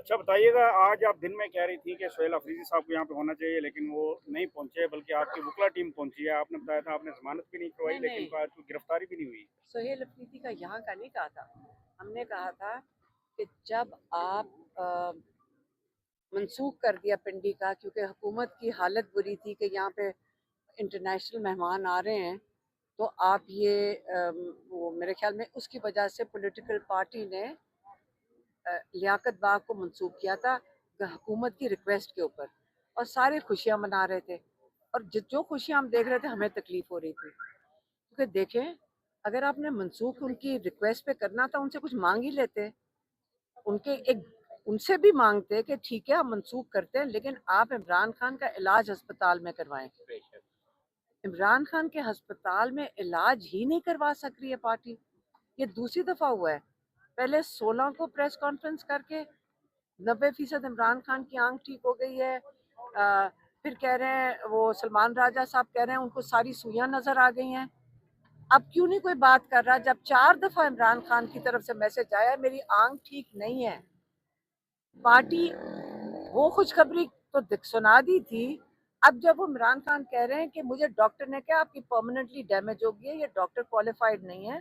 अच्छा बताइएगा, आज आप दिन में कह रही थी कि सोहेल अफरीदी साहब को यहाँ पे होना चाहिए, लेकिन वो नहीं पहुंचे, बल्कि आपकी वकला टीम पहुंची है। आपने बताया था आपने जमानत भी नहीं करवाई, नहीं लेकिन नहीं, आज कोई गिरफ्तारी भी नहीं हुई। सोहेल अफरीदी का यहाँ का नहीं कहा था। हमने कहा था कि जब आप मनसूख कर दिया पिंडी का, क्योंकि हुकूमत की हालत बुरी थी कि यहाँ पे इंटरनेशनल मेहमान आ रहे हैं, तो आप ये वो मेरे ख्याल में उसकी वजह से पॉलिटिकल पार्टी ने लियाकत बाग को मंसूब किया था हुकूमत की रिक्वेस्ट के ऊपर, और सारे खुशियां मना रहे थे। और जो खुशियां हम देख रहे थे हमें तकलीफ हो रही थी, क्योंकि देखें, अगर आपने मंसूख उनकी रिक्वेस्ट पे करना था उनसे कुछ मांग ही लेते, उनके एक उनसे भी मांगते कि ठीक है हम मंसूख करते हैं, लेकिन आप इमरान खान का इलाज अस्पताल में करवाएं। इमरान खान के अस्पताल में इलाज ही नहीं करवा सक रही है पार्टी। ये दूसरी दफा हुआ है। पहले 16 को प्रेस कॉन्फ्रेंस करके 90% इमरान खान की आंख ठीक हो गई है। फिर कह रहे हैं, वो सलमान राजा साहब कह रहे हैं उनको सारी सुइयां नजर आ गई हैं। अब क्यों नहीं कोई बात कर रहा, जब 4 दफा इमरान खान की तरफ से मैसेज आया मेरी आंख ठीक नहीं है। पार्टी वो खुशखबरी तो सुना दी थी। अब जब वो इमरान खान कह रहे हैं कि मुझे डॉक्टर ने कहा आपकी परमानेंटली डैमेज हो गई है, ये डॉक्टर क्वालिफाइड नहीं है,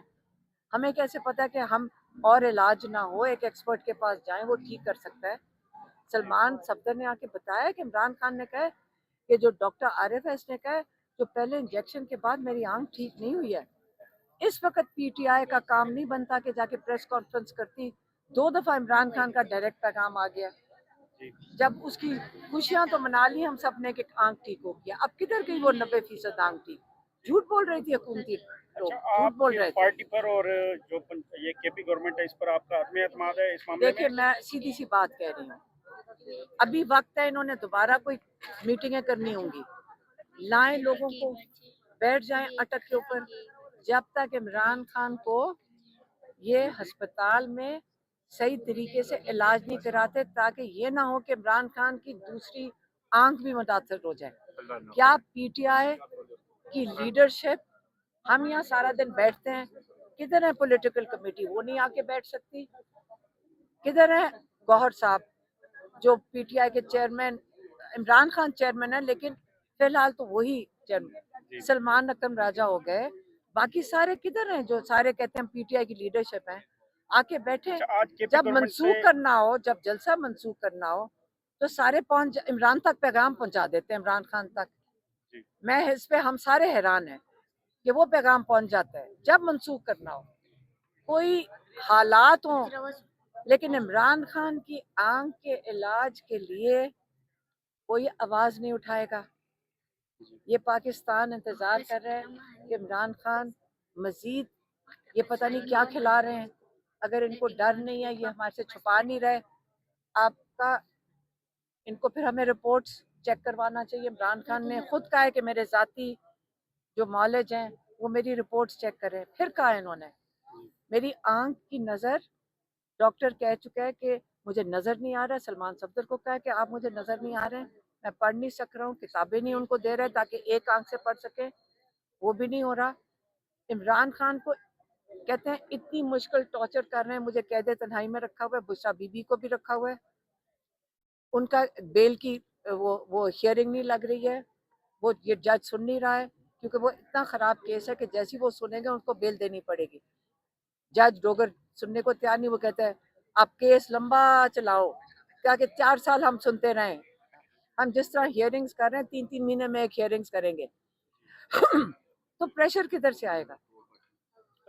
हमें कैसे पता कि हम और इलाज ना हो, एक एक्सपर्ट के पास जाएं, वो ठीक कर सकता है। सलमान सफदर ने आके बताया कि इमरान खान ने कहा कि जो डॉक्टर आरिफ है इसने कहा जो पहले इंजेक्शन के बाद मेरी आंख ठीक नहीं हुई है। इस वक्त पीटीआई का काम नहीं बनता कि जाके प्रेस कॉन्फ्रेंस करती। 2 दफा इमरान खान का डायरेक्ट पैगाम आ गया। जब उसकी खुशियां तो मना ली हम सब ने कि आंख ठीक हो गया, अब किधर गई वो 90% आंख ठीक? झूठ बोल रही थी हुकूमती लोग, अच्छा, झूठ बोल आपकी रहे थे। पार्टी पर और जो ये केपी गवर्नमेंट है, इस पर आपका आत्म एतमाद है इस मामले में? देखिए, मैं सीधी सी बात कह रही हूँ, अभी वक्त है, इन्होंने दोबारा कोई मीटिंगें करनी होंगी, लाएं लोगों को, बैठ जाएं अटक के ऊपर। जब तक इमरान खान को ये अस्पताल में सही तरीके से इलाज नहीं कराते, ताकि ये ना हो कि इमरान खान की दूसरी आंख भी मुतासर हो जाए। क्या पीटीआई की लीडरशिप, हम यहाँ सारा दिन बैठते हैं, किधर है पॉलिटिकल कमेटी? वो नहीं आके बैठ सकती। किधर है गौहर साहब जो पीटीआई के चेयरमैन? इमरान खान चेयरमैन है, लेकिन फिलहाल तो वही चेयरमैन। सलमान अकरम राजा हो गए, बाकी सारे किधर हैं जो सारे कहते हैं पीटीआई की लीडरशिप है? आके बैठे। अच्छा, आज केपी जब गवर्नमेंट से मंसूख करना हो, जब जलसा मंसूख करना हो, तो सारे पहुंच इमरान तक पैगाम पहुंचा देते हैं, इमरान खान तक। मैं इस पे हम सारे हैरान हैं कि वो पैगाम पहुंच जाता है जब मंसूख करना हो, कोई हालात हो, लेकिन इमरान खान की आंख के इलाज के लिए कोई आवाज नहीं उठाएगा। ये पाकिस्तान इंतजार कर रहा है कि इमरान खान मजीद ये पता नहीं क्या खिला रहे हैं। अगर इनको डर नहीं है, ये हमारे से छुपा नहीं रहे आपका, इनको फिर हमें रिपोर्ट्स चेक करवाना चाहिए। इमरान खान ने खुद कहा है कि मेरे जाती जो नॉलेज हैं वो मेरी रिपोर्ट्स चेक करें। फिर कहा है इन्होंने मेरी आंख की नज़र, डॉक्टर कह चुका है कि मुझे नज़र नहीं आ रहा है। सलमान सफदर को कहा है कि आप मुझे नज़र नहीं आ रहे हैं, मैं पढ़ नहीं सक रहा हूँ, किताबें नहीं उनको दे रहे ताकि एक आंख से पढ़ सके, वो भी नहीं हो रहा। इमरान खान को कहते हैं इतनी मुश्किल टॉर्चर कर रहे हैं, मुझे कैद तन्हाई में रखा हुआ है, बुशरा बीबी को भी रखा हुआ है, उनका बेल की वो हियरिंग नहीं लग रही है, वो ये जज सुन नहीं रहा है, क्योंकि वो इतना ख़राब केस है कि जैसी वो सुनेंगे उनको बेल देनी पड़ेगी। जज डोगर सुनने को तैयार नहीं, वो कहता है आप केस लंबा चलाओ, क्या कि 4 साल हम सुनते रहे। हम जिस तरह हियरिंग्स कर रहे हैं 3-3 महीने में एक हियरिंग्स करेंगे तो प्रेशर किधर से आएगा?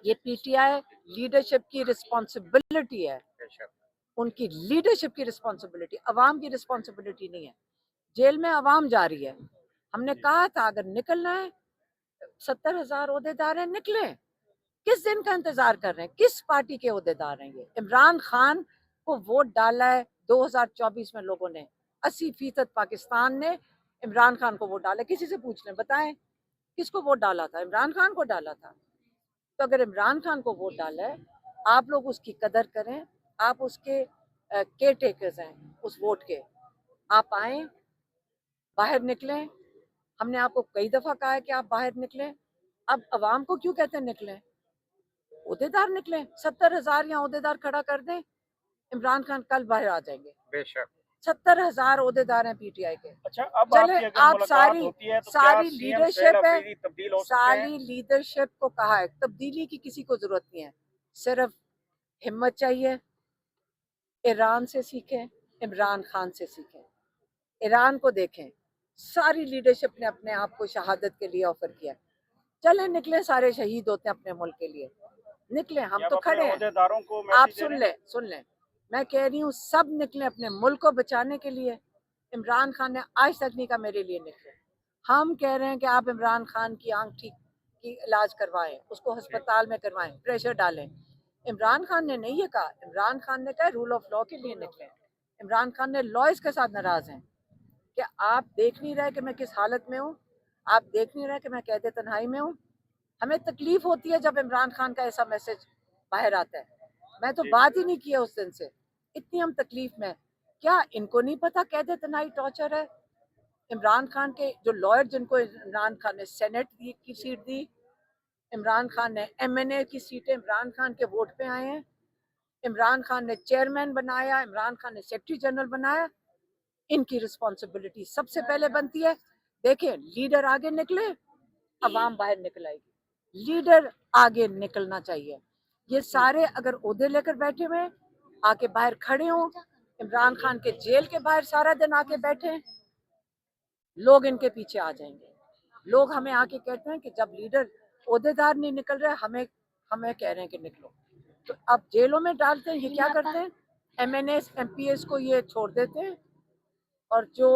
ये पीटीआई लीडरशिप की रिस्पॉन्सिबिलिटी है, उनकी लीडरशिप की रिस्पॉन्सिबिलिटी, अवाम की रिस्पॉन्सिबिलिटी नहीं है। जेल में अवाम जा रही है। हमने कहा था अगर निकलना है, 70,000 ओहदेदार हैं, निकले। किस दिन का इंतजार कर रहे हैं? किस पार्टी के ओहदेदार हैं ये? इमरान खान को वोट डाला है 2024 में लोगों ने, 80% पाकिस्तान ने इमरान खान को वोट डाला। किसी से पूछ लें, बताएं किसको वोट डाला था? इमरान खान को डाला था। तो अगर इमरान खान को वोट डाला है, आप लोग उसकी कदर करें, आप उसके केयर टेकर्स हैं उस वोट के, आप आए, बाहर निकलें। हमने आपको कई दफा कहा है कि आप बाहर निकलें। अब अवाम को क्यों कहते हैं निकलें? ओहदेदार निकलें, 70,000 यहाँ ओहदेदार खड़ा कर दें, इमरान खान कल बाहर आ जाएंगे। بے شک 70,000 عہدیدار ہیں PTI کے. اچھا اب چلے آپ کی اگر آپ ملاقات ساری ہوتی ہے تو ساری کیا لیڈرشپ سہیل ہے، افریدی تبدیل ہو سکتے ہیں؟ ساری لیڈرشپ کو کہا ہے تبدیلی کی کسی کو ضرورت نہیں ہے، صرف ہمت چاہیے. ایران سے سیکھیں، عمران خان سے سیکھیں. ایران کو دیکھیں، ساری لیڈرشپ نے اپنے آپ کو شہادت کے لیے آفر کیا. چلیں نکلیں، سارے شہید ہوتے ہیں اپنے ملک کے لیے، نکلیں، ہم کیا تو آپ اپنے کھڑے ہیں. عہدیداروں کو آپ میسج دے سن رہے ہیں؟ لیں، میں کہہ رہی ہوں سب نکلیں اپنے ملک کو بچانے کے لیے. عمران خان نے آج تک نہیں کہا میرے لیے نکلے. ہم کہہ رہے ہیں کہ آپ عمران خان کی آنکھ ٹھیک کی علاج کروائیں، اس کو ہسپتال میں کروائیں، پریشر ڈالیں. عمران خان نے نہیں یہ کہا، عمران خان نے کہا رول آف لا کے لیے نکلیں. عمران خان نے لائز کے ساتھ ناراض ہیں کہ آپ دیکھ نہیں رہے کہ میں کس حالت میں ہوں، آپ دیکھ نہیں رہے کہ میں قید تنہائی میں ہوں. ہمیں تکلیف ہوتی ہے جب عمران خان کا ایسا میسج باہر آتا ہے. میں تو بات ہی نہیں کیا اس دن سے، اتنی ہم تکلیف میں. کیا ان کو نہیں پتا قید تنہائی ٹارچر ہے؟ عمران خان کے جو لائر جن کو عمران خان نے سینٹ کی سیٹ دی، عمران خان نے MNA کی سیٹیں عمران خان کے ووٹ پہ آئے ہیں، عمران خان نے چیئرمین بنایا، عمران خان نے سیکرٹری جنرل بنایا. ان کی رسپانسبلٹی سب سے پہلے بنتی ہے. دیکھیں لیڈر آگے نکلے، عوام باہر نکل آئے گی. لیڈر آگے نکلنا چاہیے. یہ سارے اگر عہدے لے کر بیٹھے ہوئے آ کے باہر کھڑے ہوں، عمران خان کے جیل کے باہر سارا دن آ کے بیٹھے، لوگ ان کے پیچھے آ جائیں گے. لوگ ہمیں آ کے کہتے ہیں کہ جب لیڈر عہدیدار نہیں نکل رہے ہمیں کہہ رہے ہیں کہ نکلو. تو اب جیلوں میں ڈالتے ہیں، یہ کیا کرتے ہیں؟ MNA MPs کو یہ چھوڑ دیتے ہیں اور جو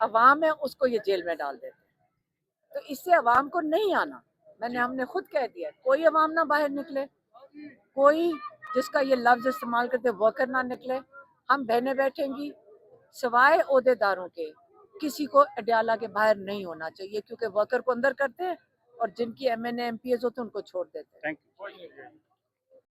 عوام ہے اس کو یہ جیل میں ڈال دیتے ہیں. تو اس سے عوام کو نہیں آنا. ہم نے خود کہہ دیا کوئی عوام نہ باہر نکلے، کوئی جس کا یہ لفظ استعمال کرتے ورکر نہ نکلے. ہم بہنیں بیٹھیں گی، سوائے عہدیداروں کے کسی کو اڈیالہ کے باہر نہیں ہونا چاہیے، کیونکہ ورکر کو اندر کرتے ہیں اور جن کی MNA MPs ہوتے ہیں ان کو چھوڑ دیتے ہیں. Thank you.